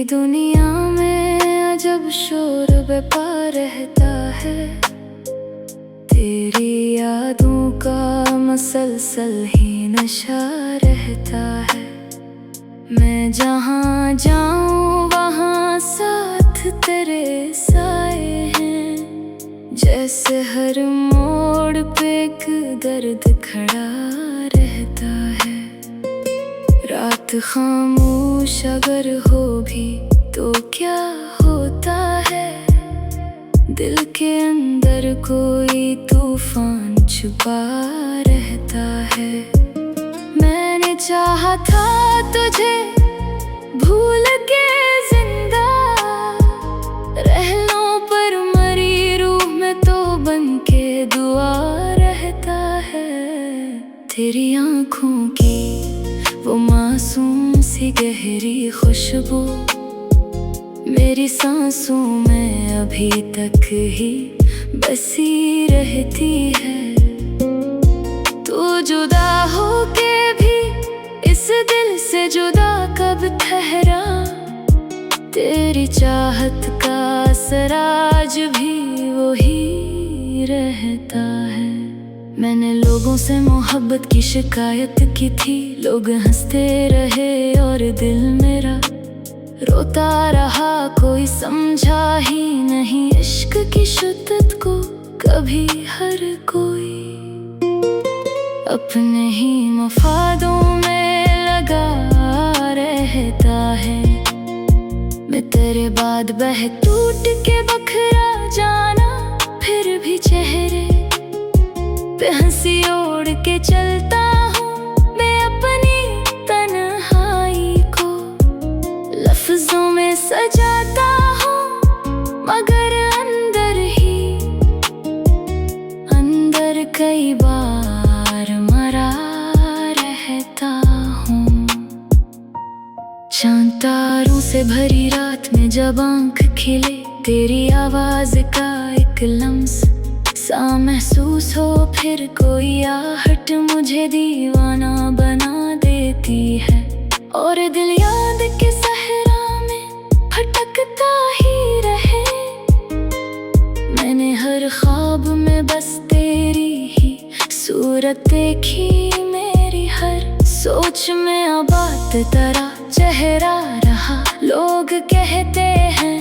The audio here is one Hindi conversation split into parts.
दुनिया में अजब शोर बेपा रहता है। तेरी यादों का मसलसल ही नशा रहता है। मैं जहाँ जाऊँ वहाँ साथ तेरे साए हैं। जैसे हर मोड़ पे एक दर्द खड़ा रहता है। रात खामोश अगर हो भी तो क्या होता है। दिल के अंदर कोई तूफान छुपा रहता है। मैंने चाहा था तुझे भूल के जिंदा रह लूं, पर मरी रूह में तो बन के दुआ रहता है। तेरी आँखों की वो मासूम सी गहरी खुशबू मेरी सांसों में अभी तक ही बसी रहती है। तू जुदा होके भी इस दिल से जुदा कब ठहरा। तेरी चाहत का असर आज भी वही रहता है। मैंने लोगों से मोहब्बत की शिकायत की थी। लोग हंसते रहे और दिल मेरा रोता रहा। कोई समझा ही नहीं इश्क की शिद्दत को कभी हर कोई अपने ही मफादों में लगा रहता है। मैं तेरे बाद बह टूट के बखरा जाना, फिर भी चेहरे पे हंसी ओढ़ के चलता हूँ। मैं अपनी तन्हाई को लफ्जों में सजाता हूँ, मगर अंदर कई बार मरा रहता हूँ। चांद तारों से भरी रात में जब आँख खिले, तेरी आवाज का एक लम्स सा महसूस हो। फिर कोई आहट मुझे दीवाना बना देती है। और दिल याद के सहरा में भटकता ही रहे। मैंने हर ख्वाब में बस तेरी ही सूरत देखी। मेरी हर सोच में आबाद तेरा चेहरा रहा। लोग कहते हैं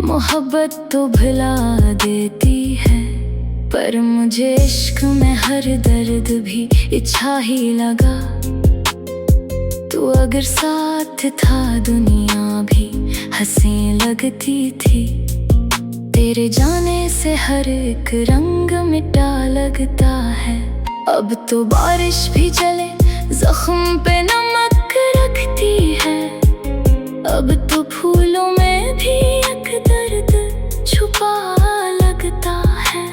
मोहब्बत तो भुला देती है, पर मुझे इश्क में हर दर्द भी इच्छा ही लगा। तू अगर साथ था दुनिया भी हंसी लगती थी। तेरे जाने से हर एक रंग मिटा लगता है। अब तो बारिश भी चले जख्म पे नमक रखती है। अब तो फूलों में भी एक दर्द छुपा लगता है।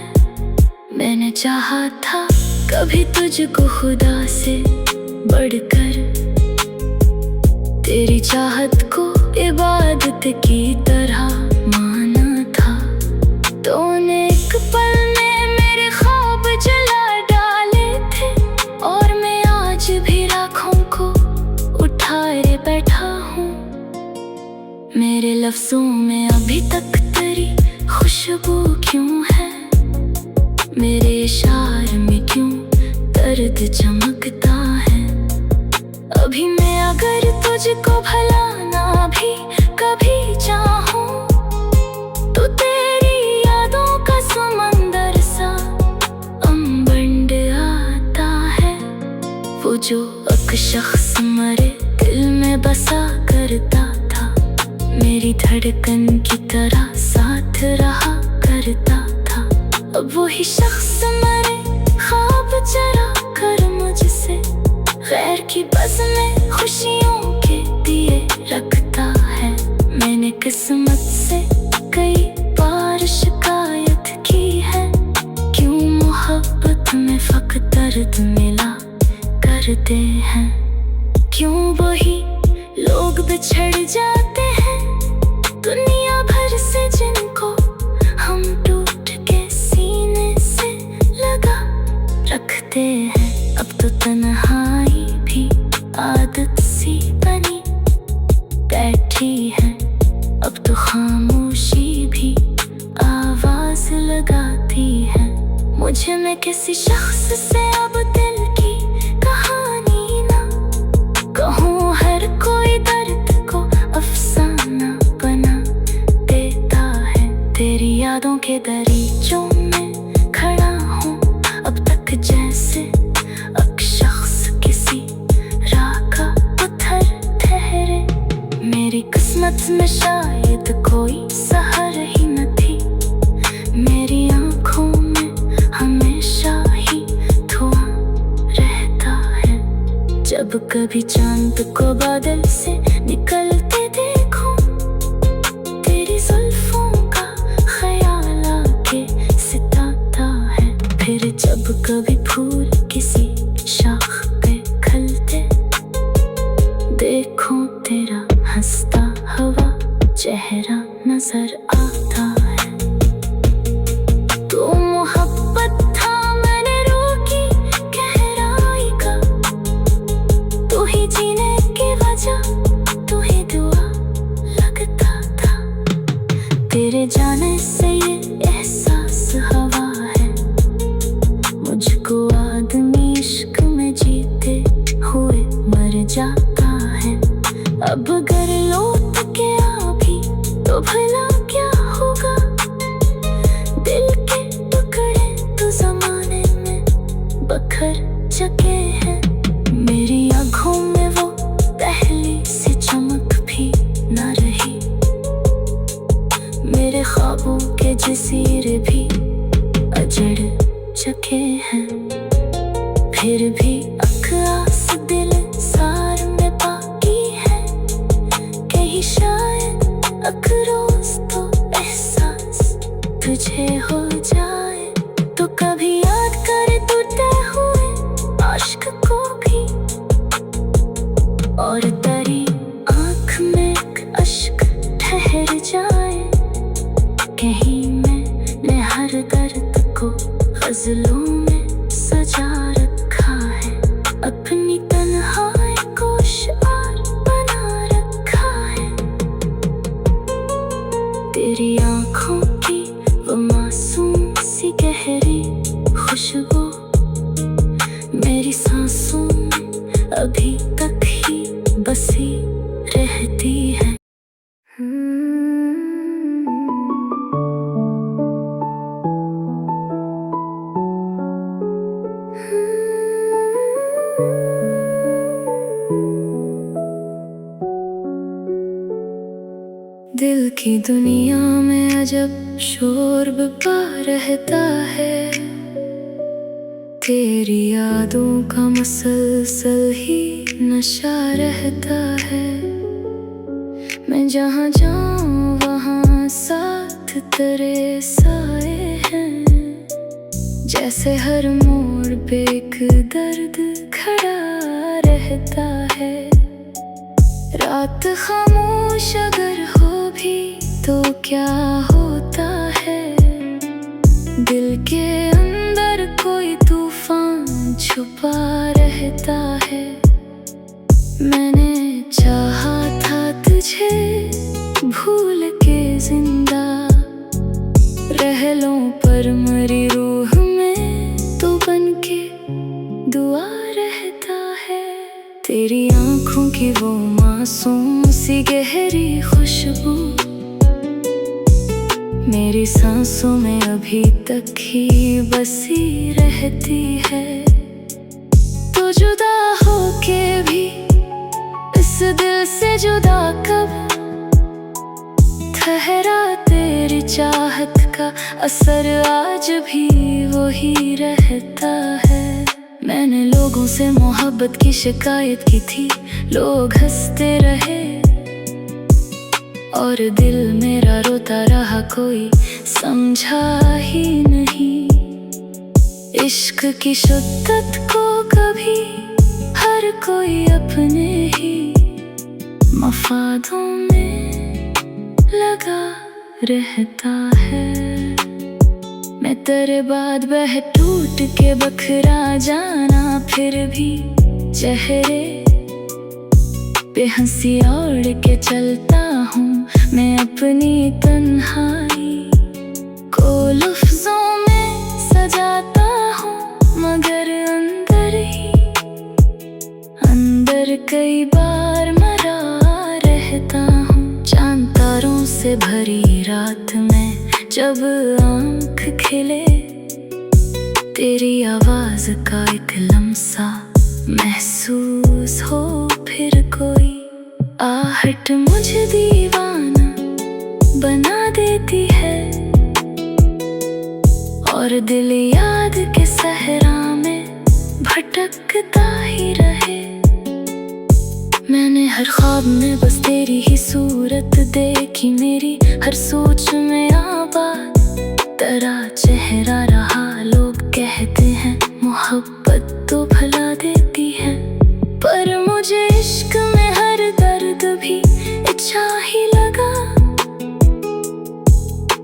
मैंने चाहा था कभी तुझको खुदा से बढ़कर, तेरी चाहत को इबादत की तरह माना था। तूने एक पल में मेरे ख्वाब जला डाले थे, और मैं आज भी राखों को उठाए बैठा हूँ। मेरे लफ्जों में अभी तक तेरी खुशबू क्यों है। मेरे इशारे में क्यों दर्द चमकता है। अभी मैं अगर तुझको भलाना भी कभी चाहूं, तो तेरी यादों का समंदर सा अम्बंड आता है। वो जो एक शख्स मरे दिल में बसा करता था, मेरी धड़कन की तरह साथ रहा करता था। अब वही शख्स मरे ख्वाब चरा कर मुझसे, गैर की बज़ में खुशियों के दिए रखता है। मैंने किस्मत से कई बार शिकायत की है, क्यों मोहब्बत में फक़्त दर्द मिला करते हैं। क्यों वही लोग बिछड़ जाते हैं दुनिया भर से, जिनको हम टूट के सीने से लगा रखते हैं। अब तो तन्हाई भी आदत सी बनी, बैठी है, अब तो खामोशी भी आवाज लगाती है। मुझे मैं किसी शख्स से अब दिल की कहानी ना कहूँ, हर कोई दर्द को अफसाना बना देता है। तेरी यादों के दरीचों में खड़ा हूँ अब तक, जैसे एक शख्स किसी राह का पत्थर ठहरे। मेरी किस्मत में शायद कोई सहर ही न थी, मेरी आँखों में हमेशा ही धुआं रहता है। जब कभी चांद को बादल से निकलते देखूं, तेरी जुल्फों का ख्याल आके सताता है। फिर जब कभी फूल किसी शाख पे खिलते देखो, तेरा हंसता हुआ चेहरा नजर आता है। तो मोहब्बत था मैंने रोकी गहराई का, तू ही जीने की वजह, तू ही दुआ लगता था। तेरे जाने से ये एहसास हवा है, मुझको आदमी इश्क में जीते हुए मर जाता है। अब अगर लौट के आ भी तो भला क्या होगा, दिल के टुकड़े तो जमाने में बखर चुके हैं। मेरी आँखों में वो पहली सी चमक भी न रही, मेरे ख्वाबों के जसीरे भी अजड़ चुके हैं। फिर भी अक्स दिल सार में बाकी है, कहीं शायद एक रोज तो एहसास तुझे हो जाए। तो कभी याद करे टूटे हुए आशिक को भी, और तेरी आँख में एक अश्क ठहर जाए। कहीं मैंने हर दर्द को गज़लों में सजा रखा है, अपनी तन्हाई को शार बना रखा है। तेरी आँखों की वो मासूम सी गहरी खुशबू मेरी सांसों में अभी तक ही बसी रहती है। दिल की दुनिया में अजब शोर बपा रहता है, तेरी यादों का मसलसल ही नशा रहता है। मैं जहाँ जाऊँ वहाँ साथ तेरे साए हैं, जैसे हर मोड़ पे एक दर्द खड़ा रहता है। रात खामोश अगर हो भी तो क्या होता है, दिल के अंदर कोई तूफान छुपा रहता है। मैंने चाहा था तुझे भूल के जिंदा रह लूं, पर मरी रूह में तो बनके दुआ रहता है। तेरी आँखों की वो मासूम सी गहरी खुशबू मेरी सांसों में अभी तक ही बसी रहती है। तो जुदा होके भी इस दिल से जुदा कब, ठहरा तेरी चाहत का असर आज भी वही रहता है। मैंने लोगों से मोहब्बत की शिकायत की थी, लोग हंसते रहे और दिल मेरा रोता रहा, कोई समझा ही नहीं। इश्क की शिद्दत को कभी हर कोई अपने ही मफादों में लगा रहता है। मैं तेरे बाद बह टूट के बखरा जाना, फिर भी चेहरे बेहंसी ओढ़ के चलता हूँ मैं अपनी तन्हाई को लफ्जों में सजाता हूँ, मगर अंदर कई बार मरा रहता हूँ। चांद तारों से भरी रात में जब आँख खिले, तेरी आवाज का एक लम्सा महसूस हो, फिर कोई आहट मुझे दीवाना बना देती है, और दिल याद के सहरा में भटकता ही रहे। मैंने हर ख्वाब में बस तेरी ही सूरत देखी, मेरी हर सोच में आबाद तेरा चेहरा रहा। लोग कहते हैं मोहब्बत तो भुला देती है, पर मुझे इश्क में हर दर्द भी अच्छा ही लगा।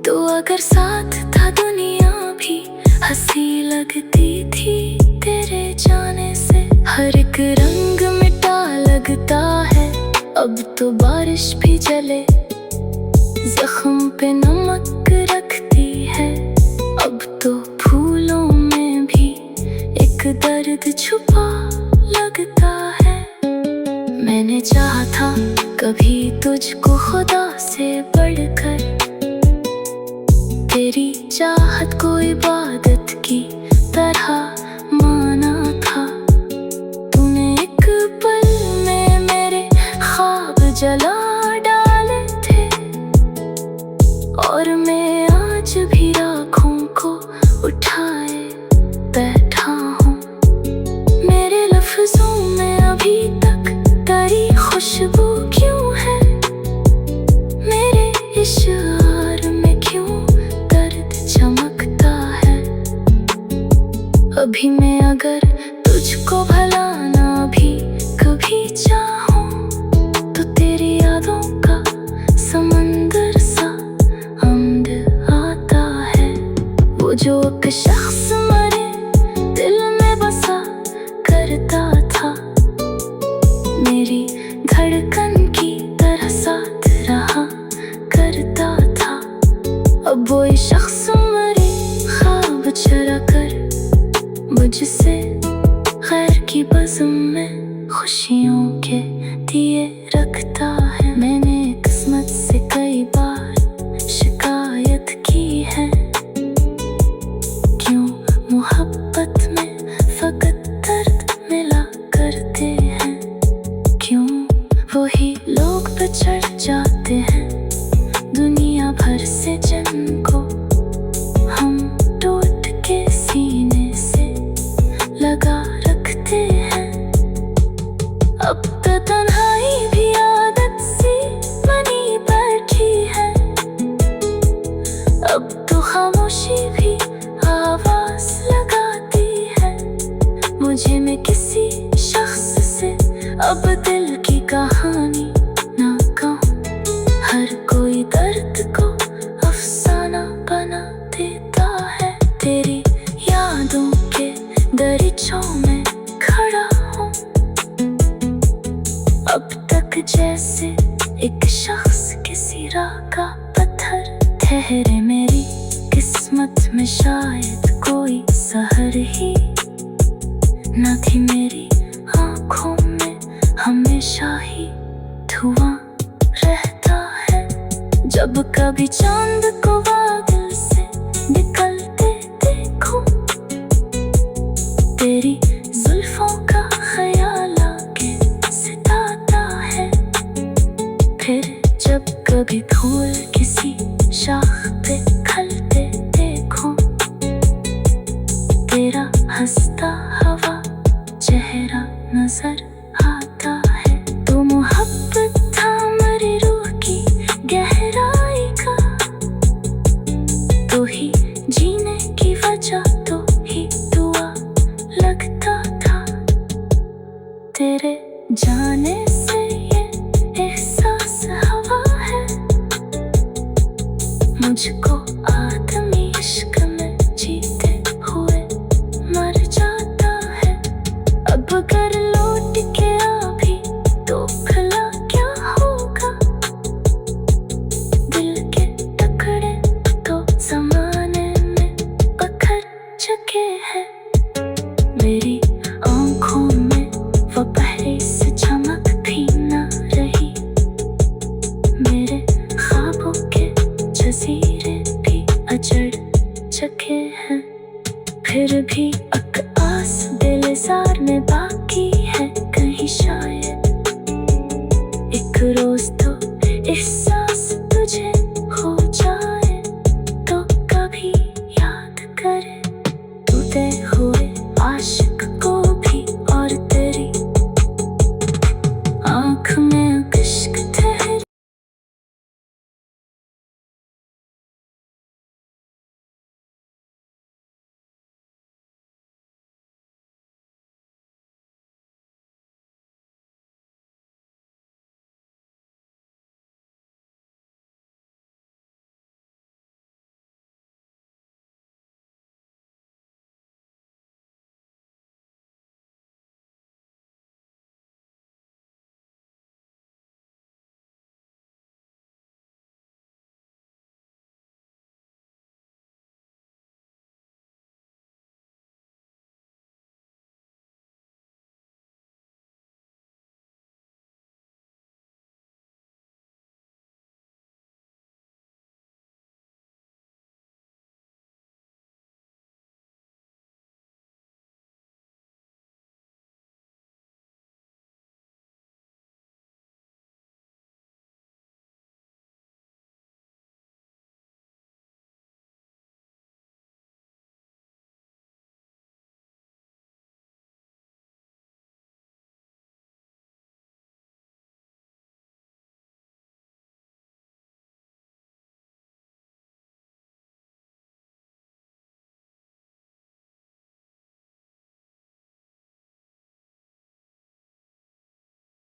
तो अगर साथ था दुनिया भी हंसी लगती थी तेरे जाने से। हर एक रंग मिटा लगता है, अब तो बारिश भी जले जख्म पे नमक रखती है। अब तो फूलों में भी एक दर्द छुपा लगता है। मैंने चाहा था कभी तुझको खुदा से बढ़कर, तेरी चाहत को इबादत की तरह माना था। तूने एक पल में मेरे ख्वाब जला डाले थे, और मैं आज भी राखों को उठाए बैठा हूँ। मेरे लफ्जों में अभी तक तेरी खुशबू क्यों है, मेरे इशार में क्यों दर्द चमकता है। अभी मैं अगर तुझको भलाना भी कभी चाहूं, तो तेरी यादों का समंदर सा आमद आता है। वो जो एक शख्स मरे दिल में बसा करता था, मेरी धड़कन की तरह साथ रहा करता था। अब वो शख्स मरे ख्वाब चुरा कर मुझसे, खैर की बज़्म में खुशियों के दिए रखता है। मैंने किस्मत से कई बार शिकायत की है, क्यों मोहब्बत में फकत दर्द मिला करते हैं। क्यों वही लोग बिछड़ जाते हैं दुनिया भर से, जिनको हम टूट के सीने से लगा रखते हैं। अब तो तन्हाई भी आदत सी बनी बैठी है, अब तो खामोशी भी आवाज लगाती है मुझे। मैं किसी शख्स से अब दिल की कहानी ना कहूँ, हर कोई दर्द को अफसाना बना देता है। तेरी यादों के दरीचों में खड़ा हूँ, अब तक जैसे एक शख्स किसी राह का पत्थर ठहरे। मेरी किस्मत में शायद कोई सहर ही न थी, मेरी आँखों में हमेशा ही धुआं रहता है। जब कभी चांद को बादल से निकलते देखूं, तेरी जुल्फों का ख्याल आके सताता है। फिर जब कभी फूल किसी शाख पे खिलते देखूं, तेरा हंसता हवा चेहरा नजर आता है। तो मोहब्बत था मेरी रूह की गहराई का, तो ही जीने की वजह, तो ही दुआ लगता था। तेरे जाने से ये एहसास हवा है, मुझको आदमी इश्क में जीते हुए मर जाता है। अब अगर लौट के आ भी तो भला जजीरे भी अजड़ चुके हैं, फिर भी